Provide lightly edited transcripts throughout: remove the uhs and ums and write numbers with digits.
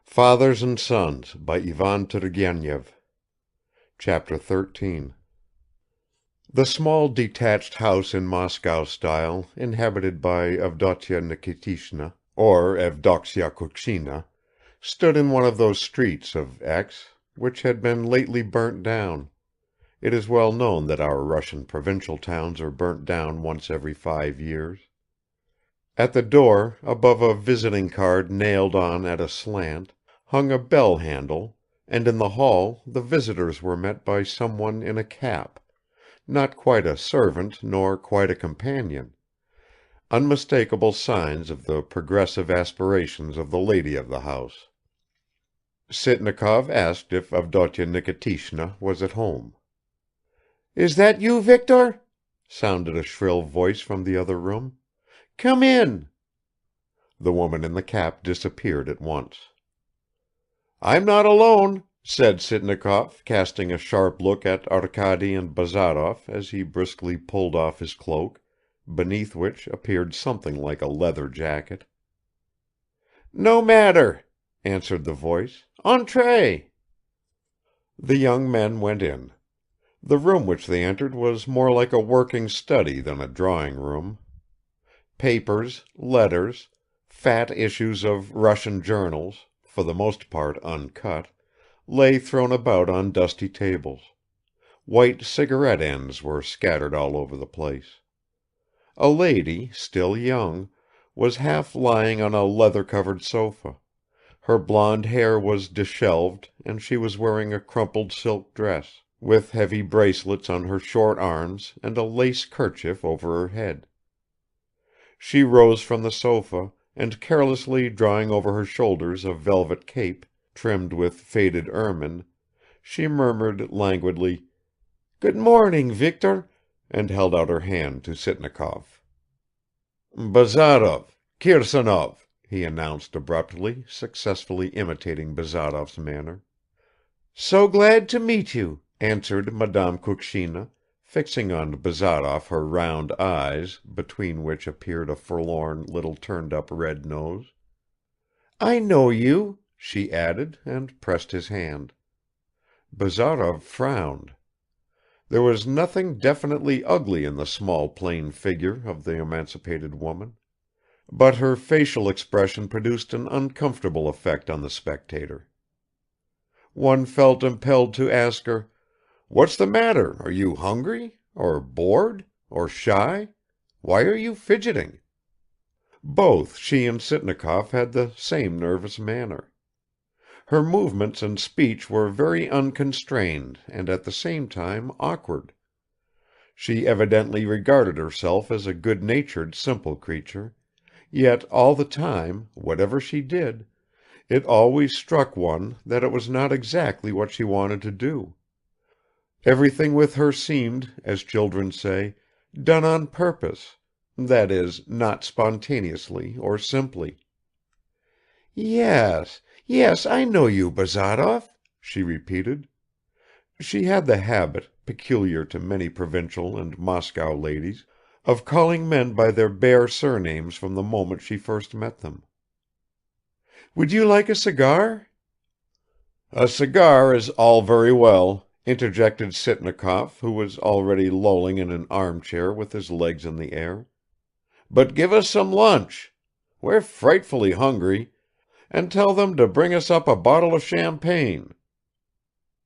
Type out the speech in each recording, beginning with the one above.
Fathers and Sons by Ivan Turgenev. Chapter 13. The small detached house in Moscow style, inhabited by Avdotya Nikitishna, or Evdoksya Kukshina, stood in one of those streets of X which had been lately burnt down. It is well known that our Russian provincial towns are burnt down once every 5 years. At the door, above a visiting card nailed on at a slant, hung a bell handle, and in the hall the visitors were met by someone in a cap, not quite a servant nor quite a companion, unmistakable signs of the progressive aspirations of the lady of the house. Sitnikov asked if Avdotya Nikitishna was at home. "Is that you, Viktor?" sounded a shrill voice from the other room. "Come in." The woman in the cap disappeared at once. "I'm not alone," said Sitnikov, casting a sharp look at Arkady and Bazarov as he briskly pulled off his cloak, beneath which appeared something like a leather jacket. "No matter," answered the voice. "Entrez." The young men went in. The room which they entered was more like a working study than a drawing room. Papers, letters, fat issues of Russian journals, for the most part uncut, lay thrown about on dusty tables; white cigarette ends were scattered all over the place. A lady, still young, was half lying on a leather-covered sofa; her blonde hair was disheveled and she was wearing a crumpled silk dress, with heavy bracelets on her short arms and a lace kerchief over her head. She rose from the sofa, and carelessly drawing over her shoulders a velvet cape, trimmed with faded ermine, she murmured languidly, "Good morning, Viktor," and held out her hand to Sitnikov. "Bazarov, Kirsanov," he announced abruptly, successfully imitating Bazarov's manner. "So glad to meet you," answered Madame Kukshina, fixing on Bazarov her round eyes, between which appeared a forlorn little turned-up red nose. "I know you," she added, and pressed his hand. Bazarov frowned. There was nothing definitely ugly in the small plain figure of the emancipated woman, but her facial expression produced an uncomfortable effect on the spectator. One felt impelled to ask her, "What's the matter? Are you hungry? Or bored? Or shy? Why are you fidgeting?" Both she and Sitnikov had the same nervous manner. Her movements and speech were very unconstrained and at the same time awkward. She evidently regarded herself as a good-natured simple creature, yet all the time, whatever she did, it always struck one that it was not exactly what she wanted to do. Everything with her seemed, as children say, done on purpose, that is, not spontaneously or simply. "Yes, yes, I know you, Bazarov," she repeated. She had the habit, peculiar to many provincial and Moscow ladies, of calling men by their bare surnames from the moment she first met them. "Would you like a cigar?" "A cigar is all very well," interjected Sitnikov, who was already lolling in an armchair with his legs in the air. "But give us some lunch. We're frightfully hungry, and tell them to bring us up a bottle of champagne."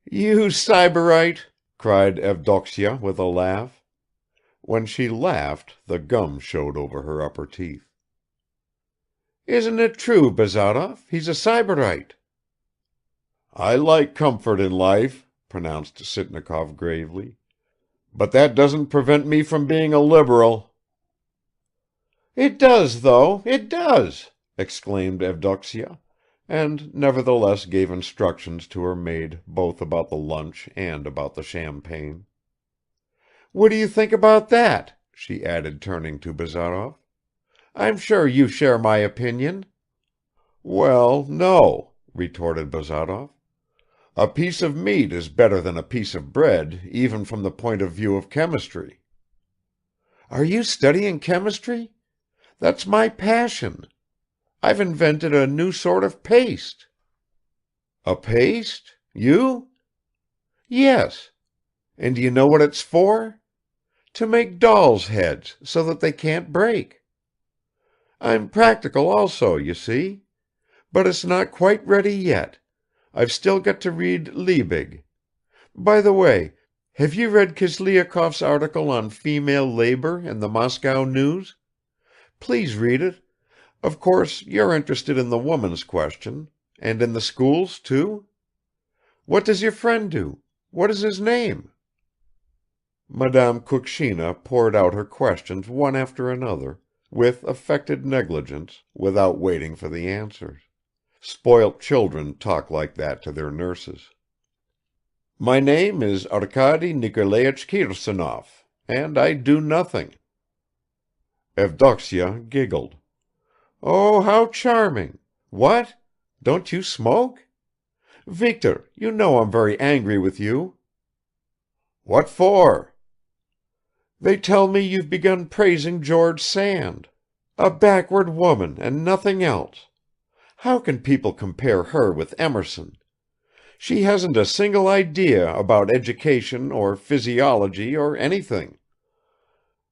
"You sybarite!" cried Evdoksya with a laugh. When she laughed, the gum showed over her upper teeth. "Isn't it true, Bazarov, he's a sybarite?" "I like comfort in life," pronounced Sitnikov gravely, "but that doesn't prevent me from being a liberal." "It does, though, it does!" exclaimed Evdoksya, and nevertheless gave instructions to her maid both about the lunch and about the champagne. "What do you think about that?" she added, turning to Bazarov. "I'm sure you share my opinion." "Well, no," retorted Bazarov. "A piece of meat is better than a piece of bread, even from the point of view of chemistry." "Are you studying chemistry? That's my passion. I've invented a new sort of paste." A paste? You? Yes. And do you know what it's for? To make dolls' heads so that they can't break. I'm practical also, you see. But it's not quite ready yet. I've still got to read Liebig. By the way, have you read Kislyakov's article on female labor in the Moscow News? Please read it. Of course, you're interested in the woman's question, and in the schools, too? What does your friend do? What is his name?" Madame Kukshina poured out her questions one after another, with affected negligence, without waiting for the answers. Spoilt children talk like that to their nurses. "My name is Arkady Nikolaich Kirsanov, and I do nothing." Evdoksya giggled. "Oh, how charming! What? Don't you smoke? Viktor, you know I'm very angry with you." "What for?" "They tell me you've begun praising George Sand. A backward woman and nothing else. How can people compare her with Emerson? She hasn't a single idea about education or physiology or anything.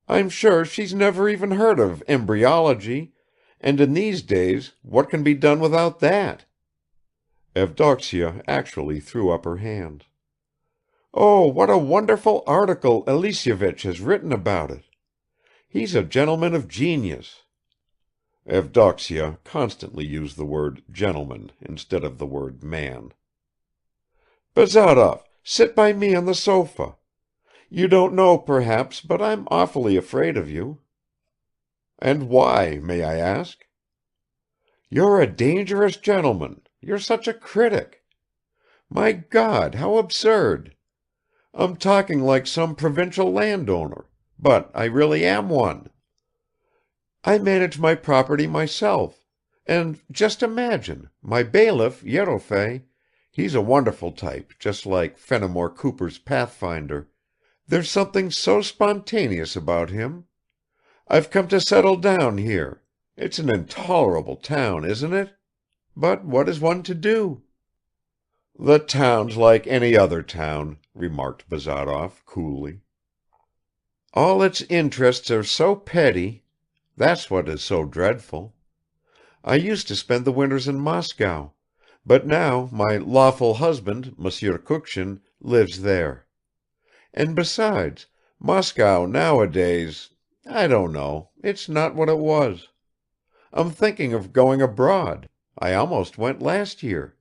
I'm sure she's never even heard of embryology, and in these days what can be done without that?" Evdoksya actually threw up her hands. "Oh, what a wonderful article Elisyevich has written about it! He's a gentleman of genius." Evdoksya constantly used the word gentleman instead of the word man. "Bazarov, sit by me on the sofa. You don't know perhaps, but I'm awfully afraid of you." "And why, may I ask?" "You're a dangerous gentleman, you're such a critic. My God, how absurd! I'm talking like some provincial landowner, but I really am one. I manage my property myself, and just imagine, my bailiff, Yerofey, he's a wonderful type, just like Fenimore Cooper's Pathfinder. There's something so spontaneous about him. I've come to settle down here. It's an intolerable town, isn't it? But what is one to do?" "The town's like any other town," remarked Bazarov coolly. "All its interests are so petty. That's what is so dreadful. I used to spend the winters in Moscow, but now my lawful husband, Monsieur Kukshin, lives there. And besides, Moscow nowadays, I don't know, it's not what it was. I'm thinking of going abroad. I almost went last year."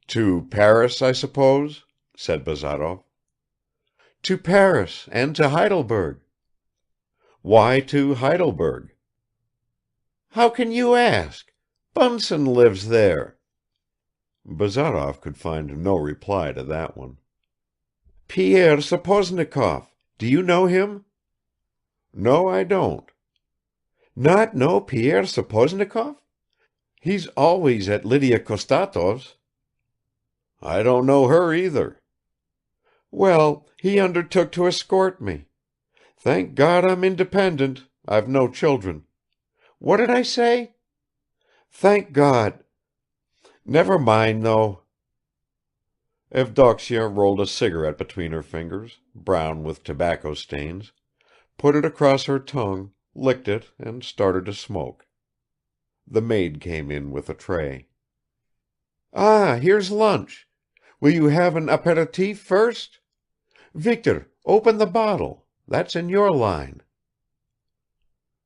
"To Paris, I suppose?" said Bazarov. "To Paris and to Heidelberg." "Why to Heidelberg?" "How can you ask? Bunsen lives there." Bazarov could find no reply to that one. "Pierre Sapozhnikov. Do you know him?" "No, I don't." "Not know Pierre Sapozhnikov? He's always at Lydia Khostatov's." "I don't know her either." "Well, he undertook to escort me. Thank God I'm independent, I've no children. What did I say? Thank God. Never mind, though." Evdoksya rolled a cigarette between her fingers, brown with tobacco stains, put it across her tongue, licked it and started to smoke. The maid came in with a tray. "Ah, here's lunch. Will you have an apéritif first? Viktor, open the bottle. That's in your line."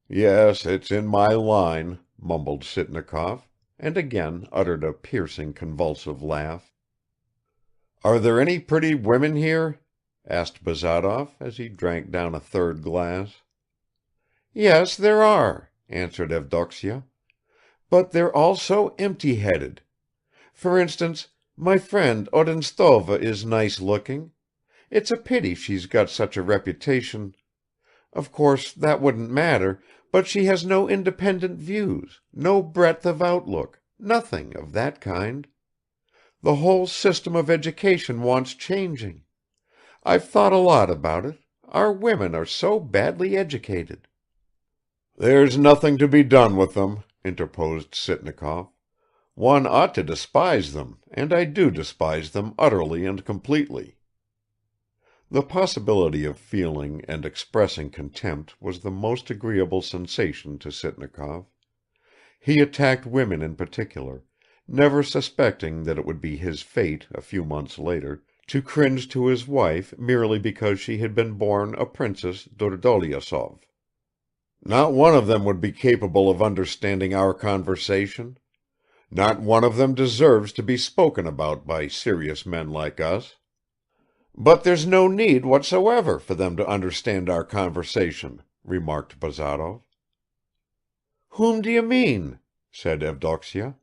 "Yes, it's in my line," mumbled Sitnikov, and again uttered a piercing convulsive laugh. "Are there any pretty women here?" asked Bazarov as he drank down a third glass. "Yes, there are," answered Evdoksya, "but they're all so empty-headed. For instance, my friend Odintsova is nice looking. It's a pity she's got such a reputation. Of course that wouldn't matter, but she has no independent views, no breadth of outlook, nothing of that kind. The whole system of education wants changing. I've thought a lot about it. Our women are so badly educated." "There's nothing to be done with them," interposed Sitnikov. One ought to despise them, and I do despise them utterly and completely." The possibility of feeling and expressing contempt was the most agreeable sensation to Sitnikov. He attacked women in particular, never suspecting that it would be his fate, a few months later, to cringe to his wife merely because she had been born a Princess Durdoleosov. "Not one of them would be capable of understanding our conversation. Not one of them deserves to be spoken about by serious men like us." "But there's no need whatsoever for them to understand our conversation," remarked Bazarov. "Whom do you mean?" said Evdoksya.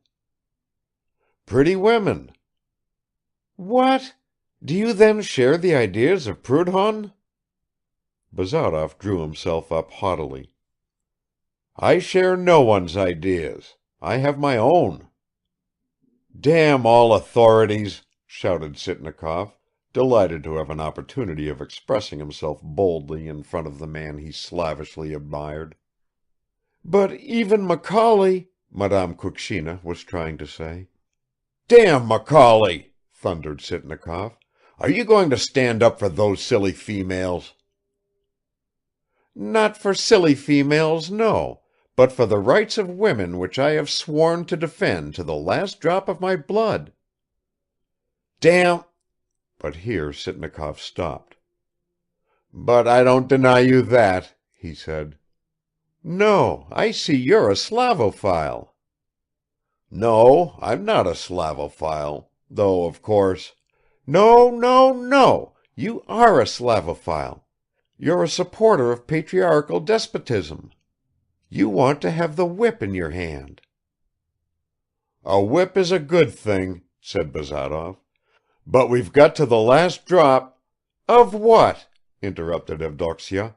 "Pretty women." "What? Do you then share the ideas of Proudhon?" Bazarov drew himself up haughtily. "I share no one's ideas. I have my own." "Damn all authorities!" shouted Sitnikov, delighted to have an opportunity of expressing himself boldly in front of the man he slavishly admired. "But even Macaulay," Madame Kukshina was trying to say. "Damn Macaulay!" thundered Sitnikov. "Are you going to stand up for those silly females?" "Not for silly females, no, but for the rights of women which I have sworn to defend to the last drop of my blood." "Damn ..." But here Sitnikov stopped. "But I don't deny you that," he said. "No, I see you're a Slavophile." "No, I'm not a Slavophile, though of course ..." "No, no, no! You are a Slavophile. You're a supporter of patriarchal despotism. You want to have the whip in your hand." "A whip is a good thing," said Bazarov, "but we've got to the last drop ..." "Of what?" interrupted Evdoksya.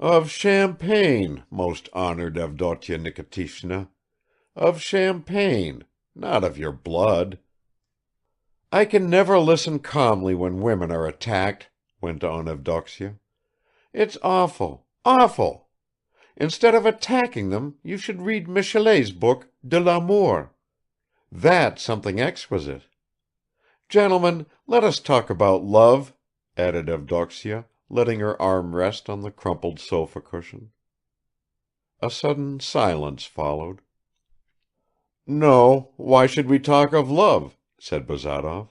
"Of champagne, most honored Avdotya Nikitishna. Of champagne, not of your blood." "I can never listen calmly when women are attacked," went on Evdoksya. "It's awful, awful! Instead of attacking them, you should read Michelet's book De l'Amour. That's something exquisite. Gentlemen, let us talk about love," added Evdoksya, letting her arm rest on the crumpled sofa cushion. A sudden silence followed. "No, why should we talk of love?" said Bazarov.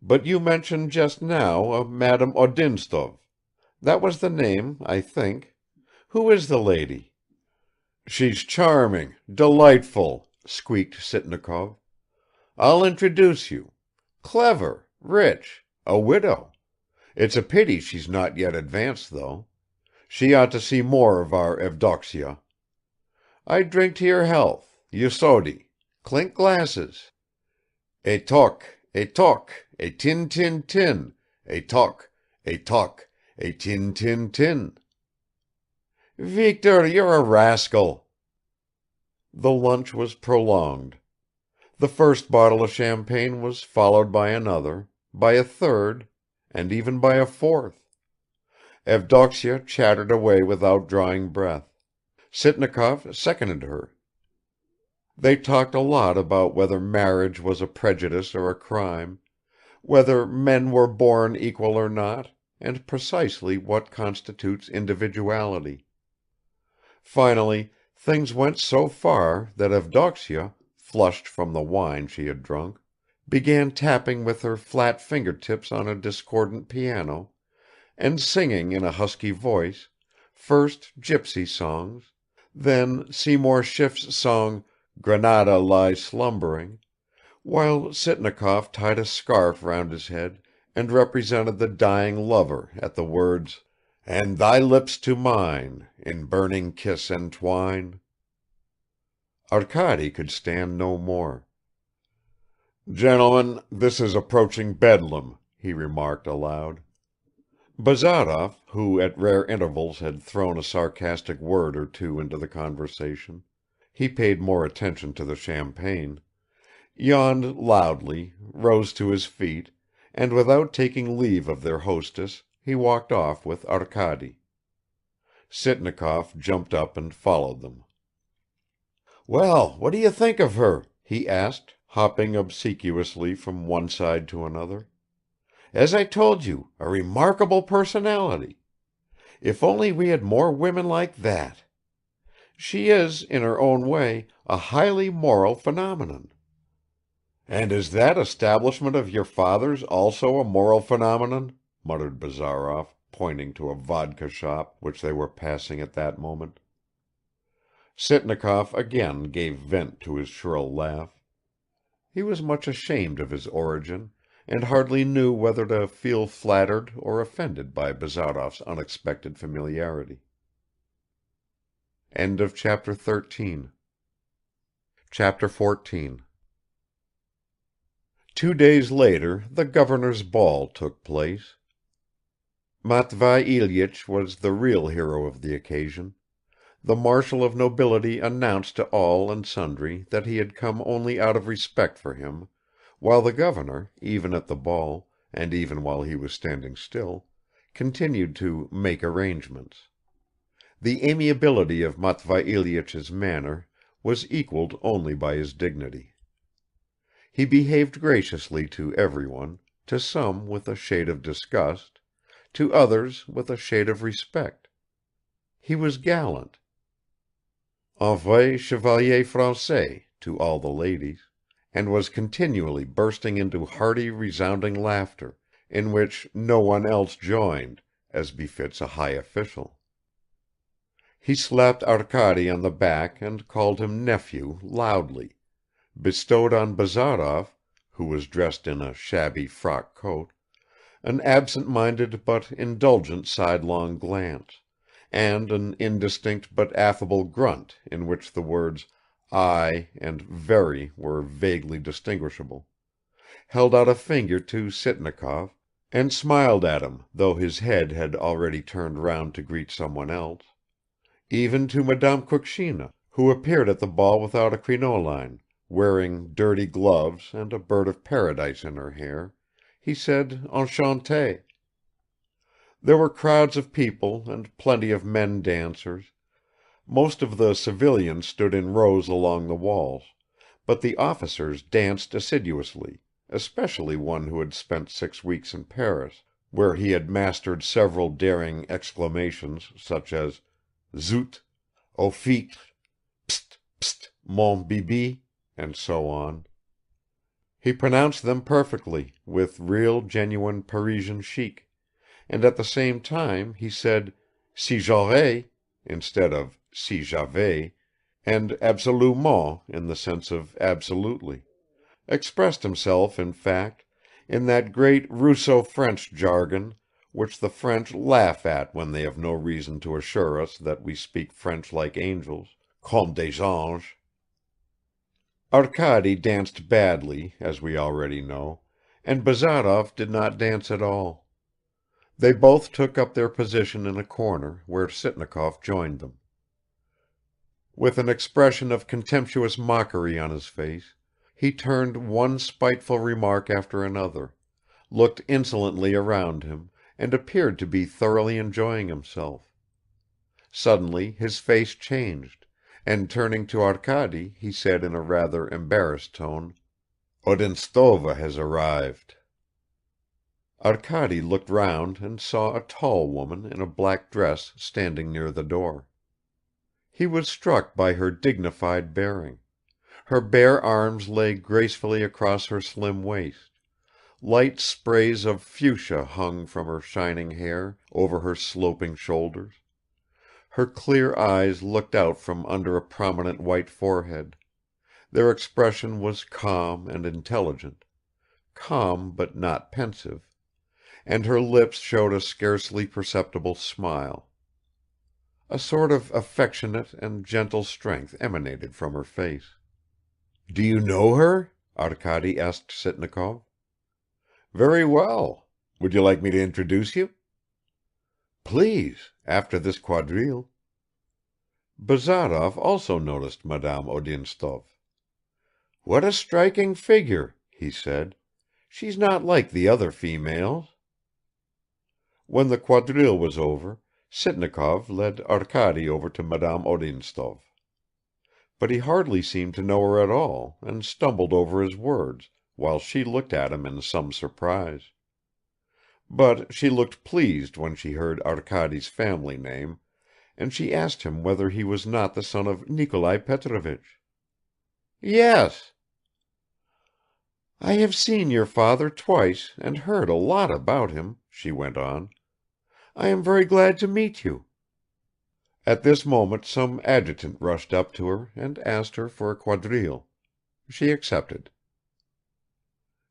"But you mentioned just now a Madame Odintsov. That was the name, I think. Who is the lady?" "She's charming, delightful," squeaked Sitnikov. "I'll introduce you. Clever, rich, a widow. It's a pity she's not yet advanced, though. She ought to see more of our Evdoksya. I drink to your health, Yusodi. Clink glasses. Et toc, et toc, et tin tin tin, et toc, et toc, et tin tin tin." "Viktor, you're a rascal." The lunch was prolonged. The first bottle of champagne was followed by another, by a third, and even by a fourth. Evdoksya chattered away without drawing breath. Sitnikov seconded her. They talked a lot about whether marriage was a prejudice or a crime, whether men were born equal or not, and precisely what constitutes individuality. Finally, things went so far that Evdoksya, flushed from the wine she had drunk, began tapping with her flat fingertips on a discordant piano, and singing in a husky voice, first gypsy songs, then Seymour Schiff's song "Granada Lies Slumbering," while Sitnikov tied a scarf round his head and represented the dying lover at the words, "And thy lips to mine in burning kiss entwine." Arkady could stand no more. "Gentlemen, this is approaching bedlam," he remarked aloud. Bazarov, who at rare intervals had thrown a sarcastic word or two into the conversation he paid more attention to the champagne yawned loudly, rose to his feet, and without taking leave of their hostess he walked off with Arkady. Sitnikov jumped up and followed them. "Well, what do you think of her?" he asked, hopping obsequiously from one side to another. "As I told you, a remarkable personality. If only we had more women like that. She is, in her own way, a highly moral phenomenon." "And is that establishment of your father's also a moral phenomenon?" muttered Bazarov, pointing to a vodka shop which they were passing at that moment. Sitnikov again gave vent to his shrill laugh. He was much ashamed of his origin, and hardly knew whether to feel flattered or offended by Bazarov's unexpected familiarity. Chapter 14. 2 days later the governor's ball took place. Matvei Ilyich was the real hero of the occasion. The marshal of nobility announced to all and sundry that he had come only out of respect for him, while the governor, even at the ball, and even while he was standing still, continued to "make arrangements." The amiability of Matvei Ilyich's manner was equalled only by his dignity. He behaved graciously to everyone, to some with a shade of disgust, to others with a shade of respect. He was gallant, un vrai chevalier français, to all the ladies, and was continually bursting into hearty resounding laughter, in which no one else joined, as befits a high official. He slapped Arkady on the back and called him nephew loudly, bestowed on Bazarov, who was dressed in a shabby frock coat, an absent-minded but indulgent sidelong glance, and an indistinct but affable grunt in which the words "I" and "very" were vaguely distinguishable, held out a finger to Sitnikov, and smiled at him though his head had already turned round to greet someone else; even to Madame Kukshina, who appeared at the ball without a crinoline, wearing dirty gloves and a bird of paradise in her hair, he said enchanté. There were crowds of people and plenty of men dancers; most of the civilians stood in rows along the walls, but the officers danced assiduously, especially one who had spent 6 weeks in Paris, where he had mastered several daring exclamations such as "Zut! Au fait! Pst! Pst! Mon bibi!" and so on. He pronounced them perfectly, with real genuine Parisian chic, and at the same time he said "si j'aurais" instead of "si j'avais," and "absolument" in the sense of absolutely; expressed himself, in fact, in that great Russo French jargon which the French laugh at when they have no reason to assure us that we speak French like angels, comme des anges. Arkady danced badly, as we already know, and Bazarov did not dance at all. They both took up their position in a corner, where Sitnikov joined them. With an expression of contemptuous mockery on his face, he turned one spiteful remark after another, looked insolently around him, and appeared to be thoroughly enjoying himself. Suddenly his face changed, and turning to Arkady he said in a rather embarrassed tone, "Odintsova has arrived." Arkady looked round and saw a tall woman in a black dress standing near the door. He was struck by her dignified bearing; her bare arms lay gracefully across her slim waist, light sprays of fuchsia hung from her shining hair over her sloping shoulders, her clear eyes looked out from under a prominent white forehead; their expression was calm and intelligent, calm but not pensive, and her lips showed a scarcely perceptible smile. A sort of affectionate and gentle strength emanated from her face. "Do you know her?" Arkady asked Sitnikov. "Very well. Would you like me to introduce you?" "Please, after this quadrille." Bazarov also noticed Madame Odintsov. "What a striking figure," he said. "She's not like the other females." When the quadrille was over, Sitnikov led Arkady over to Madame Odintsov. but he hardly seemed to know her at all and stumbled over his words, while she looked at him in some surprise. But she looked pleased when she heard Arkady's family name, and she asked him whether he was not the son of Nikolai Petrovich. "Yes." "I have seen your father twice and heard a lot about him," she went on. "I am very glad to meet you." At this moment some adjutant rushed up to her and asked her for a quadrille. She accepted.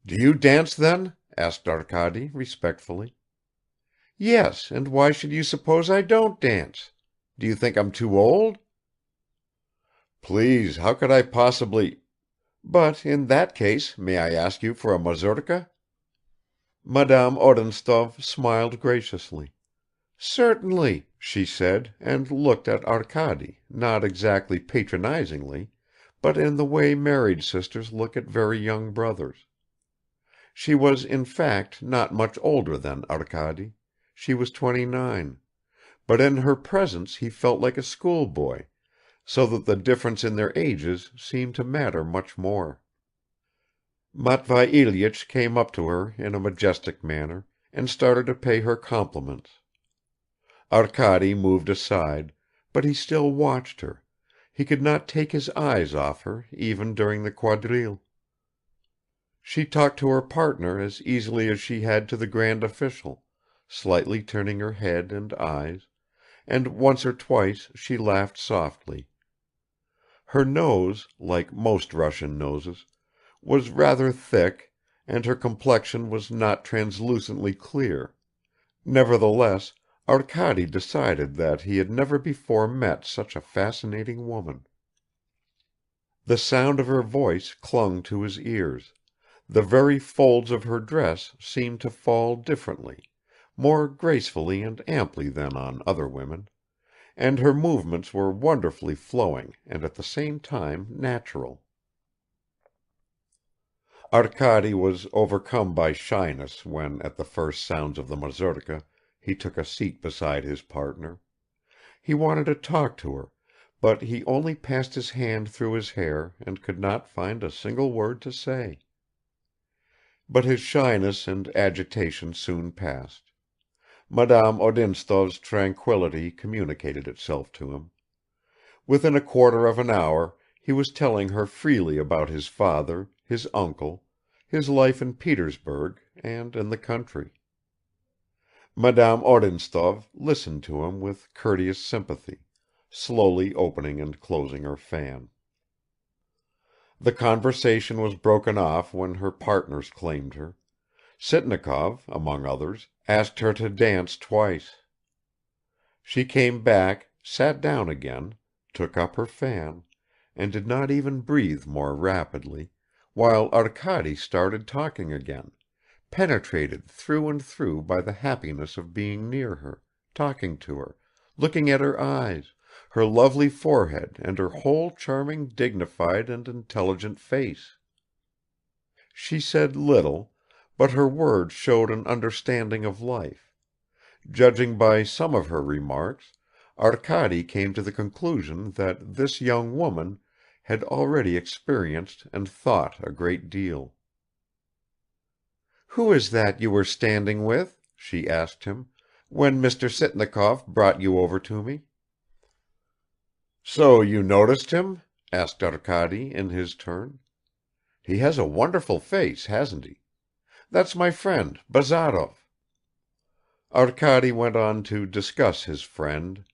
"Do you dance then?" asked Arkady respectfully. "Yes, and why should you suppose I don't dance? Do you think I'm too old?" "Please, how could I possibly ..." "But in that case may I ask you for a mazurka?" Madame Odintsov smiled graciously. "Certainly," she said, and looked at Arkady, not exactly patronizingly, but in the way married sisters look at very young brothers. She was in fact not much older than Arkady; she was 29, but in her presence he felt like a schoolboy, so that the difference in their ages seemed to matter much more. Matvei Ilyich came up to her in a majestic manner and started to pay her compliments. Arkady moved aside, but he still watched her; he could not take his eyes off her even during the quadrille. She talked to her partner as easily as she had to the grand official, slightly turning her head and eyes, and once or twice she laughed softly. Her nose, like most Russian noses, was rather thick, and her complexion was not translucently clear; nevertheless Arkady decided that he had never before met such a fascinating woman. The sound of her voice clung to his ears, the very folds of her dress seemed to fall differently, more gracefully and amply than on other women, and her movements were wonderfully flowing and at the same time natural. Arkady was overcome by shyness when at the first sounds of the mazurka he took a seat beside his partner. He wanted to talk to her, but he only passed his hand through his hair and could not find a single word to say. But his shyness and agitation soon passed. Madame Odinstov's tranquillity communicated itself to him. Within a quarter of an hour he was telling her freely about his father, his uncle, his life in Petersburg and in the country. Madame Odintsov listened to him with courteous sympathy, slowly opening and closing her fan. The conversation was broken off when her partners claimed her. Sitnikov, among others, asked her to dance twice. She came back, sat down again, took up her fan, and did not even breathe more rapidly, while Arkady started talking again, penetrated through and through by the happiness of being near her, talking to her, looking at her eyes, her lovely forehead and her whole charming dignified and intelligent face. She said little, but her words showed an understanding of life. Judging by some of her remarks, Arkady came to the conclusion that this young woman had already experienced and thought a great deal. "Who is that you were standing with?" she asked him, "when Mr. Sitnikov brought you over to me?" "So you noticed him?" asked Arkady in his turn. "He has a wonderful face, hasn't he? That's my friend, Bazarov." Arkady went on to discuss his friend.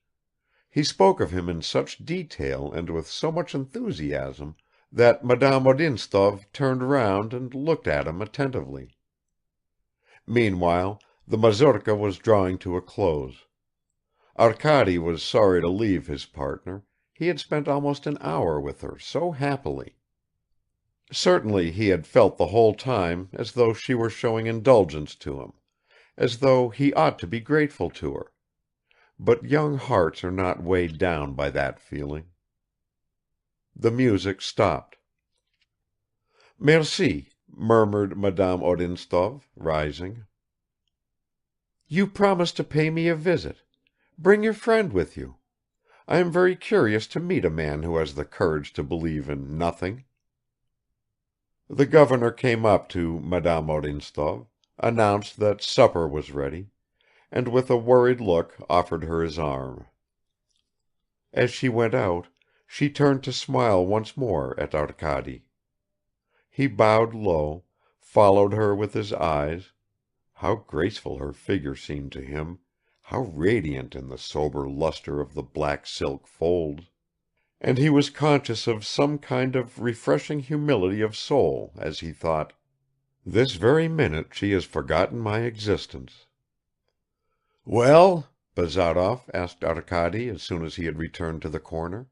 He spoke of him in such detail and with so much enthusiasm that Madame Odintsov turned round and looked at him attentively. Meanwhile the mazurka was drawing to a close. Arkady was sorry to leave his partner; he had spent almost an hour with her so happily. Certainly he had felt the whole time as though she were showing indulgence to him, as though he ought to be grateful to her; but young hearts are not weighed down by that feeling. The music stopped. "Merci," murmured Madame Odintsov, rising. "You promised to pay me a visit. Bring your friend with you. I am very curious to meet a man who has the courage to believe in nothing." The governor came up to Madame Odintsov, announced that supper was ready, and with a worried look offered her his arm. As she went out, she turned to smile once more at Arkady. He bowed low, followed her with his eyes. How graceful her figure seemed to him, how radiant in the sober luster of the black silk folds! And he was conscious of some kind of refreshing humility of soul as he thought, "This very minute she has forgotten my existence." "Well?" Bazarov asked Arkady as soon as he had returned to the corner.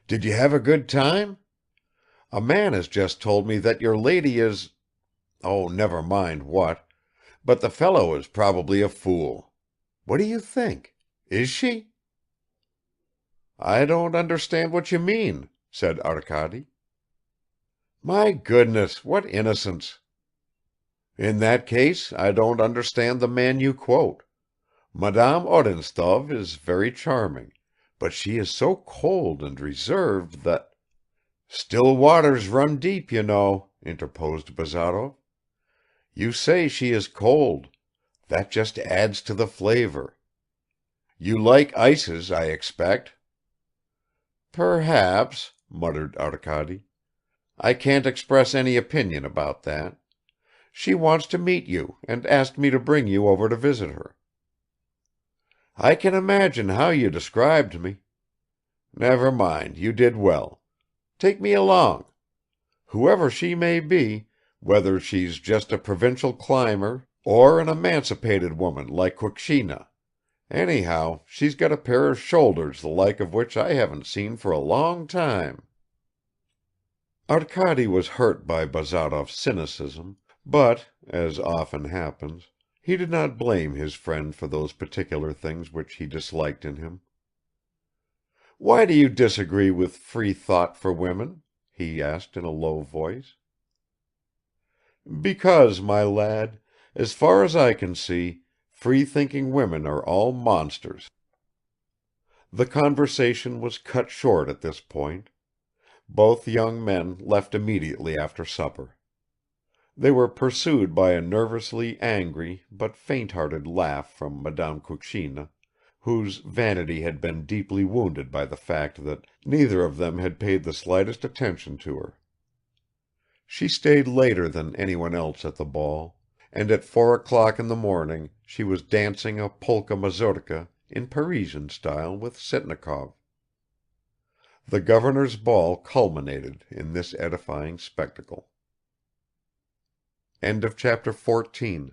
"Did you have a good time? A man has just told me that your lady is oh, never mind what, but the fellow is probably a fool. What do you think? Is she?" "I don't understand what you mean," said Arkady. "My goodness, what innocence!" "In that case I don't understand the man you quote. Madame Odintsov is very charming, but she is so cold and reserved that—" "Still waters run deep, you know," interposed Bazarov. "You say she is cold; that just adds to the flavor. You like ices, I expect." "Perhaps," muttered Arkady. "I can't express any opinion about that. She wants to meet you and asked me to bring you over to visit her." "I can imagine how you described me. Never mind, you did well. Take me along. Whoever she may be, whether she's just a provincial climber or an emancipated woman like Kukshina, anyhow she's got a pair of shoulders the like of which I haven't seen for a long time." Arkady was hurt by Bazarov's cynicism, but, as often happens, he did not blame his friend for those particular things which he disliked in him. "Why do you disagree with free thought for women?" he asked in a low voice. "Because, my lad, as far as I can see, free-thinking women are all monsters." The conversation was cut short at this point. Both young men left immediately after supper. They were pursued by a nervously angry but faint-hearted laugh from Madame Kukshina, whose vanity had been deeply wounded by the fact that neither of them had paid the slightest attention to her. She stayed later than anyone else at the ball, and at 4 o'clock in the morning she was dancing a polka mazurka in Parisian style with Sitnikov. The governor's ball culminated in this edifying spectacle. Chapter 15